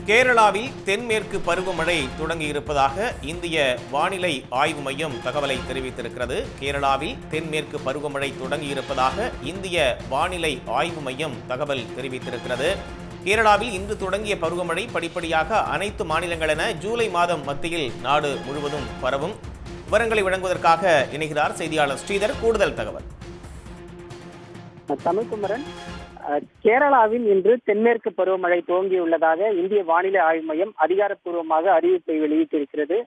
கேரளாவில் தென்மேற்கு பருவமழை தொடங்கியிருப்பதாக இந்திய வானிலை ஆய்வு மையம் தகவலை தெரிவித்திருக்கிறது. கேரளாவில் தென்மேற்கு பருவமழை தொடங்கியிருப்பதாக இந்திய வானிலை ஆய்வு மையம் தகவல் தெரிவித்திருக்கிறது. கேரளாவில் இன்று தொடங்கிய பருவமழை படிப்படியாக அனைத்து மாநிலங்களென ஜூலை மாதம் மத்தியில் நாடு முழுவதும் பரவும். விவரங்களை வழங்குவதற்காக இணைகிறார் செய்தியாளர் ஸ்ரீதர். கூடுதல் தகவல். தமிழ்குமரன், கேரளாவில் இன்று தென்மேற்கு பருவமழை துவங்கியுள்ளதாக இந்திய வானிலை ஆய்வு மையம் அதிகாரப்பூர்வமாக அறிவிப்பை வெளியிட்டிருக்கிறது.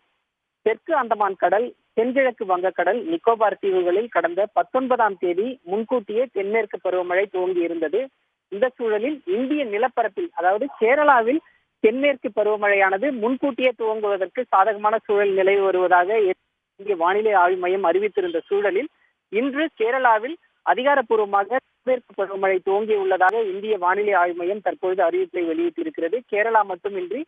தெற்கு அந்தமான் கடல், தென்கிழக்கு வங்கக்கடல், நிக்கோபார் தீவுகளில் கடந்த 19ஆம் தேதி முன்கூட்டியே தென்மேற்கு பருவமழை துவங்கியிருந்தது. இந்த சூழலில் இந்திய நிலப்பரப்பில், அதாவது கேரளாவில் தென்மேற்கு பருவமழையானது முன்கூட்டியே துவங்குவதற்கு சாதகமான சூழல் நிலவி வருவதாக இந்திய வானிலை ஆய்வு மையம் அறிவித்திருந்த சூழலில் இன்று கேரளாவில் அதிகாரப்பூர்வமாக தென்மேற்கு பருவமழை துவங்கியுள்ளதாக இந்திய வானிலை ஆய்வு மையம் தற்பொழுது அறிவிப்பை வெளியிட்டிருக்கிறது. கேரளா மட்டுமின்றி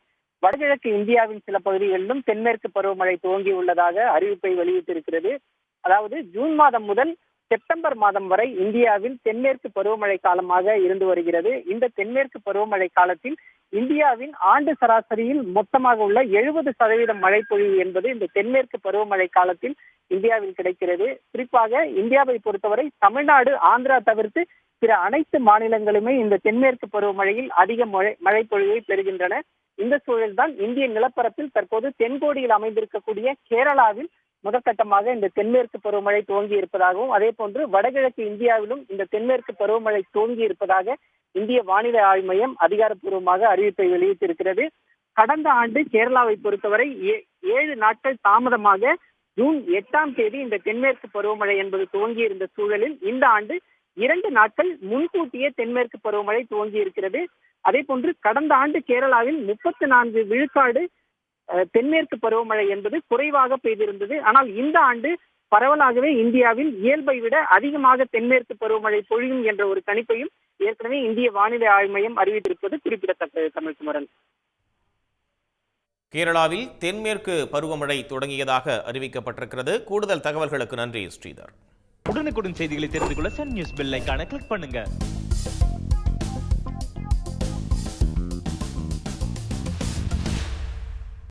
வடகிழக்கு இந்தியாவின் சில பகுதிகளிலும் தென்மேற்கு பருவமழை துவங்கியுள்ளதாக அறிவிப்பை வெளியிட்டிருக்கிறது. அதாவது ஜூன் மாதம் முதல் செப்டம்பர் மாதம் வரை இந்தியாவில் தென்மேற்கு பருவமழை காலமாக இருந்து வருகிறது. இந்த தென்மேற்கு பருவமழை காலத்தில் இந்தியாவின் ஆண்டு சராசரியில் மொத்தமாக உள்ள 70% மழை பொழிவு என்பது இந்த தென்மேற்கு பருவமழை காலத்தில் இந்தியாவில் கிடைக்கிறது. குறிப்பாக இந்தியாவை பொறுத்தவரை தமிழ்நாடு, ஆந்திரா தவிர்த்து பிற அனைத்து மாநிலங்களுமே இந்த தென்மேற்கு பருவமழையில் அதிக மழை பொழிவை பெறுகின்றன. இந்த சூழல்தான் இந்திய நிலப்பரப்பில் தற்போது தென்கோடியில் அமைந்திருக்கக்கூடிய கேரளாவில் முதற்கட்டமாக இந்த தென்மேற்கு பருவமழை துவங்கி இருப்பதாகவும், அதே போன்று வடகிழக்கு இந்தியாவிலும் இந்த தென்மேற்கு பருவமழை துவங்கி இருப்பதாக இந்திய வானிலை ஆய்வு மையம் அதிகாரப்பூர்வமாக அறிவிப்பை வெளியிட்டிருக்கிறது. கடந்த ஆண்டு கேரளாவை பொறுத்தவரை 7 நாட்கள் தாமதமாக ஜூன் 8ஆம் தேதி இந்த தென்மேற்கு பருவமழை என்பது துவங்கி இருந்த சூழலில் இந்த ஆண்டு 2 நாட்கள் முன்கூட்டியே தென்மேற்கு பருவமழை துவங்கி இருக்கிறது. அதே போன்று கடந்த ஆண்டு கேரளாவில் 34 விழுக்காடு தென்மேற்கு பருவமழை என்பது குறைவாக பெய்திருந்தது. ஆனால் இந்த ஆண்டு பரவலாகவே இந்தியாவில் இயல்பை விட அதிகமாக தென்மேற்கு பருவமழை பொழியும் என்ற ஒரு கணிப்பையும் ஏற்கனவே இந்திய வானிலை ஆய்வு மையம் அறிவித்திருப்பது குறிப்பிடத்தக்கது. தமிழ்குமரன், கேரளாவில் தென்மேற்கு பருவமழை தொடங்கியதாக அறிவிக்கப்பட்டிருக்கிறது. கூடுதல் தகவல்களுக்கு நன்றி ஸ்ரீதர். உடனுக்குடன் செய்திகளை தெரிந்து கொள்ள சன் நியூஸ் பெல் ஐகானை கிளிக் பண்ணுங்க.